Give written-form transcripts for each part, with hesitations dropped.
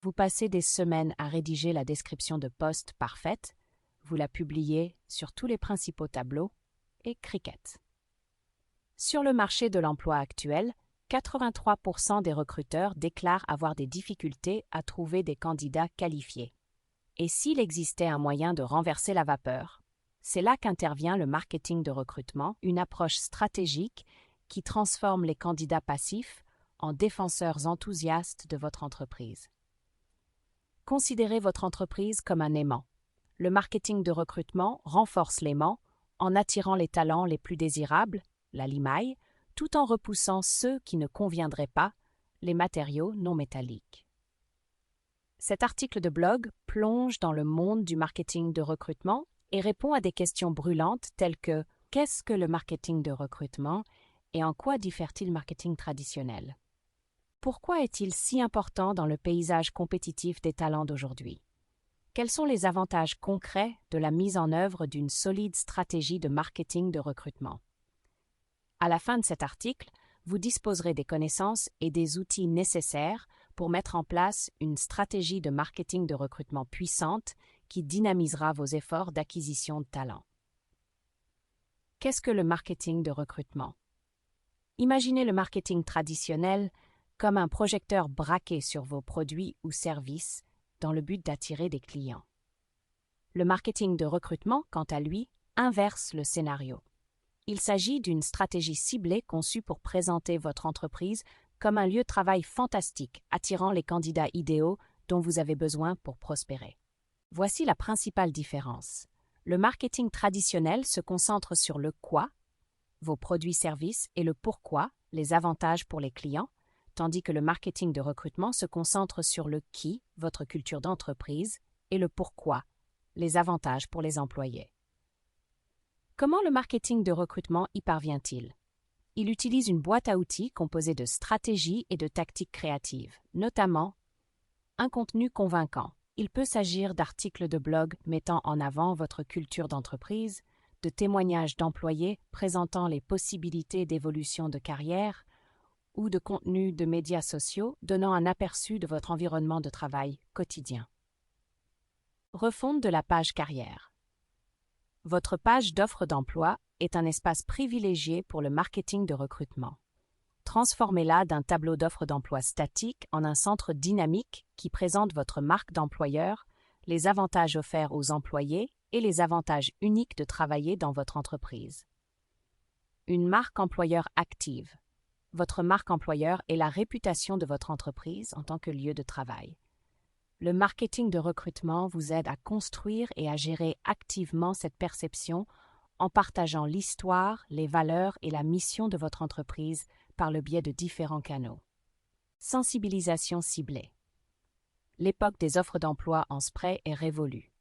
Vous passez des semaines à rédiger la description de poste parfaite, vous la publiez sur tous les principaux tableaux et cricket. Sur le marché de l'emploi actuel, 83% des recruteurs déclarent avoir des difficultés à trouver des candidats qualifiés. Et s'il existait un moyen de renverser la vapeur, c'est là qu'intervient le marketing de recrutement, une approche stratégique qui transforme les candidats passifs en défenseurs enthousiastes de votre entreprise. Considérez votre entreprise comme un aimant. Le marketing de recrutement renforce l'aimant en attirant les talents les plus désirables, la limaille, tout en repoussant ceux qui ne conviendraient pas, les matériaux non métalliques. Cet article de blog plonge dans le monde du marketing de recrutement et répond à des questions brûlantes telles que qu'est-ce que le marketing de recrutement et en quoi diffère-t-il du marketing traditionnel? Pourquoi est-il si important dans le paysage compétitif des talents d'aujourd'hui? Quels sont les avantages concrets de la mise en œuvre d'une solide stratégie de marketing de recrutement? À la fin de cet article, vous disposerez des connaissances et des outils nécessaires pour mettre en place une stratégie de marketing de recrutement puissante qui dynamisera vos efforts d'acquisition de talents. Qu'est-ce que le marketing de recrutement? Imaginez le marketing traditionnel comme un projecteur braqué sur vos produits ou services dans le but d'attirer des clients. Le marketing de recrutement, quant à lui, inverse le scénario. Il s'agit d'une stratégie ciblée conçue pour présenter votre entreprise comme un lieu de travail fantastique, attirant les candidats idéaux dont vous avez besoin pour prospérer. Voici la principale différence. Le marketing traditionnel se concentre sur le quoi, vos produits-services, et le pourquoi, les avantages pour les clients, tandis que le marketing de recrutement se concentre sur le qui, votre culture d'entreprise, et le pourquoi, les avantages pour les employés. Comment le marketing de recrutement y parvient-il? Il utilise une boîte à outils composée de stratégies et de tactiques créatives, notamment un contenu convaincant. Il peut s'agir d'articles de blog mettant en avant votre culture d'entreprise, de témoignages d'employés présentant les possibilités d'évolution de carrière, ou de contenus de médias sociaux donnant un aperçu de votre environnement de travail quotidien. Refonte de la page carrière. Votre page d'offre d'emploi est un espace privilégié pour le marketing de recrutement. Transformez-la d'un tableau d'offres d'emploi statique en un centre dynamique qui présente votre marque d'employeur, les avantages offerts aux employés et les avantages uniques de travailler dans votre entreprise. Une marque employeur active. Votre marque employeur est la réputation de votre entreprise en tant que lieu de travail. Le marketing de recrutement vous aide à construire et à gérer activement cette perception en partageant l'histoire, les valeurs et la mission de votre entreprise par le biais de différents canaux. Sensibilisation ciblée. L'époque des offres d'emploi en spray est révolue.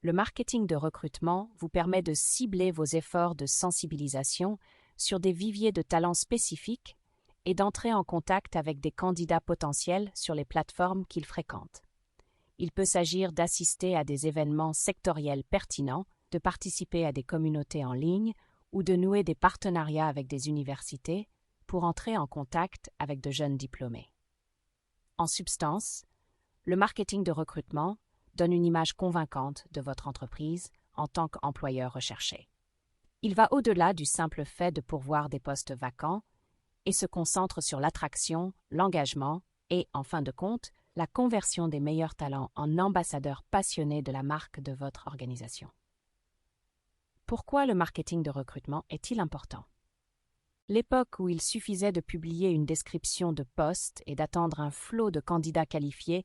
Le marketing de recrutement vous permet de cibler vos efforts de sensibilisation sur des viviers de talents spécifiques et d'entrer en contact avec des candidats potentiels sur les plateformes qu'ils fréquentent. Il peut s'agir d'assister à des événements sectoriels pertinents, de participer à des communautés en ligne ou de nouer des partenariats avec des universités pour entrer en contact avec de jeunes diplômés. En substance, le marketing de recrutement donne une image convaincante de votre entreprise en tant qu'employeur recherché. Il va au-delà du simple fait de pourvoir des postes vacants et se concentre sur l'attraction, l'engagement et, en fin de compte, la conversion des meilleurs talents en ambassadeurs passionnés de la marque de votre organisation. Pourquoi le marketing de recrutement est-il important? L'époque où il suffisait de publier une description de poste et d'attendre un flot de candidats qualifiés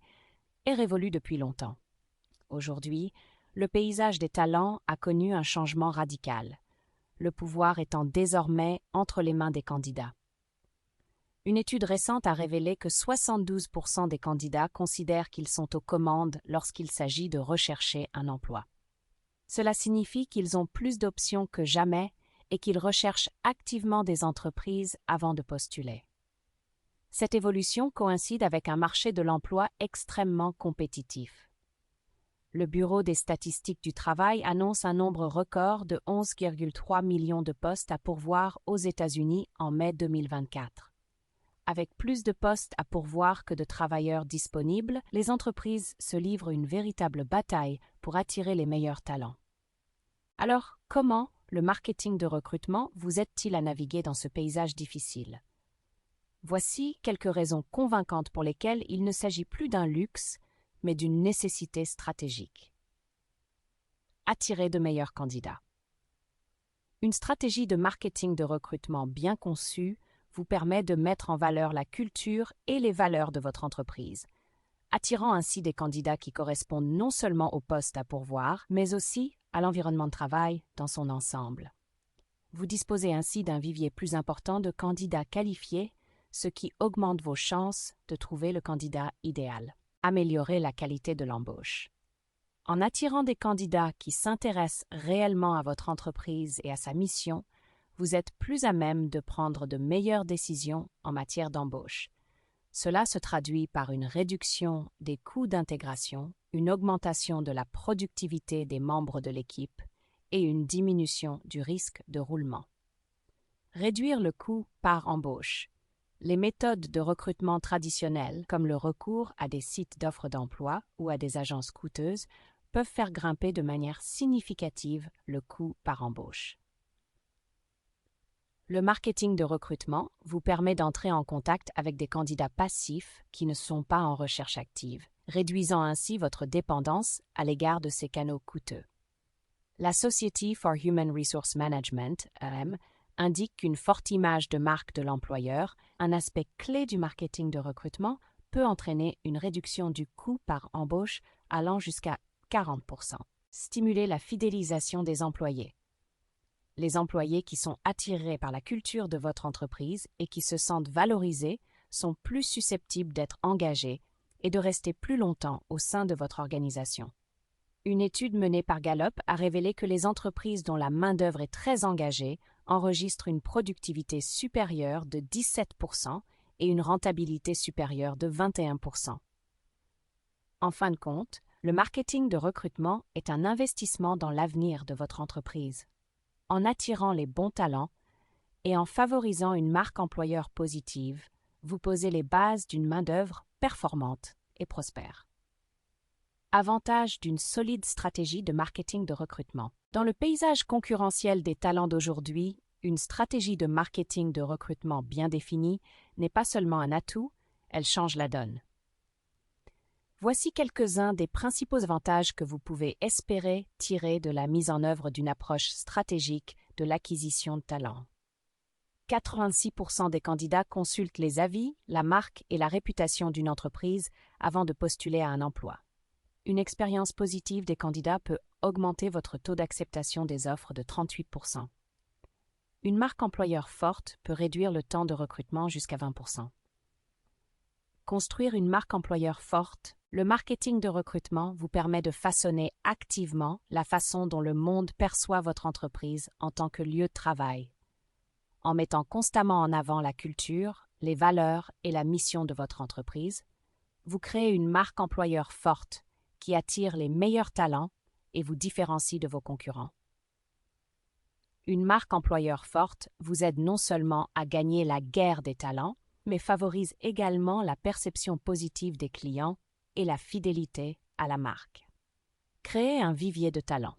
est révolue depuis longtemps. Aujourd'hui, le paysage des talents a connu un changement radical, le pouvoir étant désormais entre les mains des candidats. Une étude récente a révélé que 72% des candidats considèrent qu'ils sont aux commandes lorsqu'il s'agit de rechercher un emploi. Cela signifie qu'ils ont plus d'options que jamais et qu'ils recherchent activement des entreprises avant de postuler. Cette évolution coïncide avec un marché de l'emploi extrêmement compétitif. Le Bureau des statistiques du travail annonce un nombre record de 11,3 millions de postes à pourvoir aux États-Unis en mai 2024. Avec plus de postes à pourvoir que de travailleurs disponibles, les entreprises se livrent une véritable bataille pour attirer les meilleurs talents. Alors, comment le marketing de recrutement vous aide-t-il à naviguer dans ce paysage difficile? Voici quelques raisons convaincantes pour lesquelles il ne s'agit plus d'un luxe, mais d'une nécessité stratégique. Attirer de meilleurs candidats. Une stratégie de marketing de recrutement bien conçue vous permet de mettre en valeur la culture et les valeurs de votre entreprise, attirant ainsi des candidats qui correspondent non seulement au poste à pourvoir, mais aussi à l'environnement de travail dans son ensemble. Vous disposez ainsi d'un vivier plus important de candidats qualifiés, ce qui augmente vos chances de trouver le candidat idéal. Améliorer la qualité de l'embauche. En attirant des candidats qui s'intéressent réellement à votre entreprise et à sa mission, vous êtes plus à même de prendre de meilleures décisions en matière d'embauche. Cela se traduit par une réduction des coûts d'intégration, une augmentation de la productivité des membres de l'équipe et une diminution du risque de roulement. Réduire le coût par embauche. Les méthodes de recrutement traditionnelles, comme le recours à des sites d'offres d'emploi ou à des agences coûteuses, peuvent faire grimper de manière significative le coût par embauche. Le marketing de recrutement vous permet d'entrer en contact avec des candidats passifs qui ne sont pas en recherche active, réduisant ainsi votre dépendance à l'égard de ces canaux coûteux. La Society for Human Resource Management, EHM, indique qu'une forte image de marque de l'employeur, un aspect clé du marketing de recrutement, peut entraîner une réduction du coût par embauche allant jusqu'à 40%. Stimuler la fidélisation des employés. Les employés qui sont attirés par la culture de votre entreprise et qui se sentent valorisés sont plus susceptibles d'être engagés et de rester plus longtemps au sein de votre organisation. Une étude menée par Gallup a révélé que les entreprises dont la main-d'œuvre est très engagée enregistrent une productivité supérieure de 17% et une rentabilité supérieure de 21%. En fin de compte, le marketing de recrutement est un investissement dans l'avenir de votre entreprise. En attirant les bons talents et en favorisant une marque employeur positive, vous posez les bases d'une main-d'œuvre performante et prospère. Avantage d'une solide stratégie de marketing de recrutement. Dans le paysage concurrentiel des talents d'aujourd'hui, une stratégie de marketing de recrutement bien définie n'est pas seulement un atout, elle change la donne. Voici quelques-uns des principaux avantages que vous pouvez espérer tirer de la mise en œuvre d'une approche stratégique de l'acquisition de talents. 86% des candidats consultent les avis, la marque et la réputation d'une entreprise avant de postuler à un emploi. Une expérience positive des candidats peut augmenter votre taux d'acceptation des offres de 38%. Une marque employeur forte peut réduire le temps de recrutement jusqu'à 20%. Construire une marque employeur forte, le marketing de recrutement vous permet de façonner activement la façon dont le monde perçoit votre entreprise en tant que lieu de travail. En mettant constamment en avant la culture, les valeurs et la mission de votre entreprise, vous créez une marque employeur forte qui attire les meilleurs talents et vous différencie de vos concurrents. Une marque employeur forte vous aide non seulement à gagner la guerre des talents, mais favorise également la perception positive des clients et la fidélité à la marque. Créer un vivier de talents.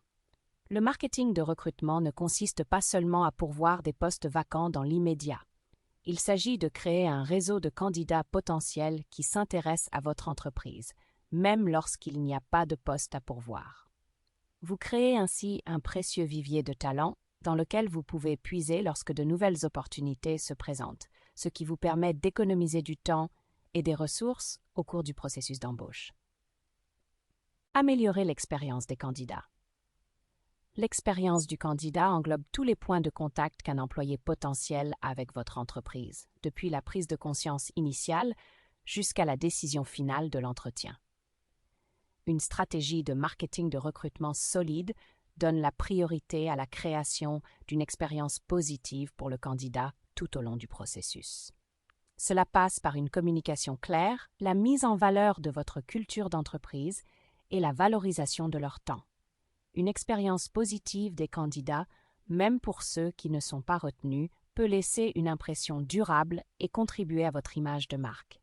Le marketing de recrutement ne consiste pas seulement à pourvoir des postes vacants dans l'immédiat. Il s'agit de créer un réseau de candidats potentiels qui s'intéressent à votre entreprise, même lorsqu'il n'y a pas de poste à pourvoir. Vous créez ainsi un précieux vivier de talents dans lequel vous pouvez puiser lorsque de nouvelles opportunités se présentent, ce qui vous permet d'économiser du temps et des ressources au cours du processus d'embauche. Améliorer l'expérience des candidats. L'expérience du candidat englobe tous les points de contact qu'un employé potentiel a avec votre entreprise, depuis la prise de conscience initiale jusqu'à la décision finale de l'entretien. Une stratégie de marketing de recrutement solide donne la priorité à la création d'une expérience positive pour le candidat tout au long du processus. Cela passe par une communication claire, la mise en valeur de votre culture d'entreprise et la valorisation de leur temps. Une expérience positive des candidats, même pour ceux qui ne sont pas retenus, peut laisser une impression durable et contribuer à votre image de marque.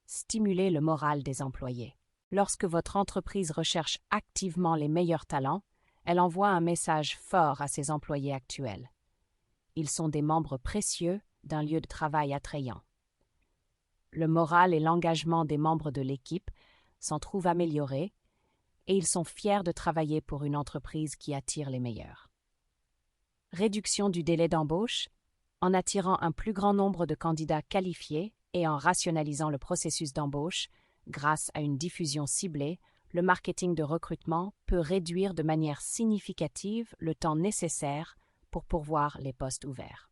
Stimulez le moral des employés. Lorsque votre entreprise recherche activement les meilleurs talents, elle envoie un message fort à ses employés actuels. Ils sont des membres précieux d'un lieu de travail attrayant. Le moral et l'engagement des membres de l'équipe s'en trouvent améliorés et ils sont fiers de travailler pour une entreprise qui attire les meilleurs. Réduction du délai d'embauche. En attirant un plus grand nombre de candidats qualifiés et en rationalisant le processus d'embauche, grâce à une diffusion ciblée, le marketing de recrutement peut réduire de manière significative le temps nécessaire pour pourvoir les postes ouverts.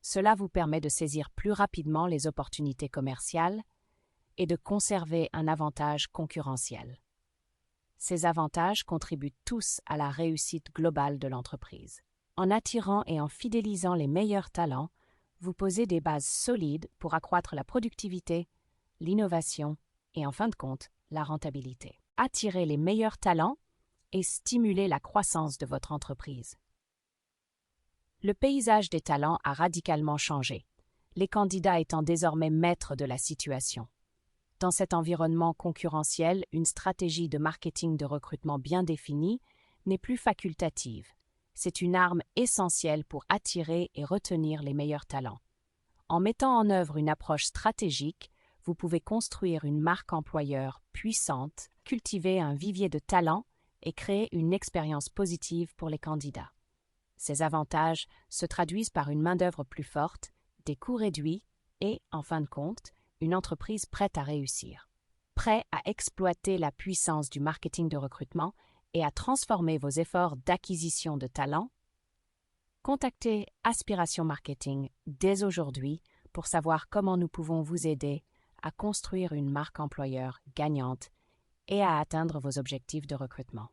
Cela vous permet de saisir plus rapidement les opportunités commerciales et de conserver un avantage concurrentiel. Ces avantages contribuent tous à la réussite globale de l'entreprise. En attirant et en fidélisant les meilleurs talents, vous posez des bases solides pour accroître la productivité, l'innovation et en fin de compte, la rentabilité. Attirez les meilleurs talents et stimulez la croissance de votre entreprise. Le paysage des talents a radicalement changé, les candidats étant désormais maîtres de la situation. Dans cet environnement concurrentiel, une stratégie de marketing de recrutement bien définie n'est plus facultative. C'est une arme essentielle pour attirer et retenir les meilleurs talents. En mettant en œuvre une approche stratégique, vous pouvez construire une marque employeur puissante, cultiver un vivier de talents et créer une expérience positive pour les candidats. Ces avantages se traduisent par une main-d'œuvre plus forte, des coûts réduits et, en fin de compte, une entreprise prête à réussir. Prêt à exploiter la puissance du marketing de recrutement et à transformer vos efforts d'acquisition de talents? Contactez Aspiration Marketing dès aujourd'hui pour savoir comment nous pouvons vous aider à construire une marque employeur gagnante et à atteindre vos objectifs de recrutement.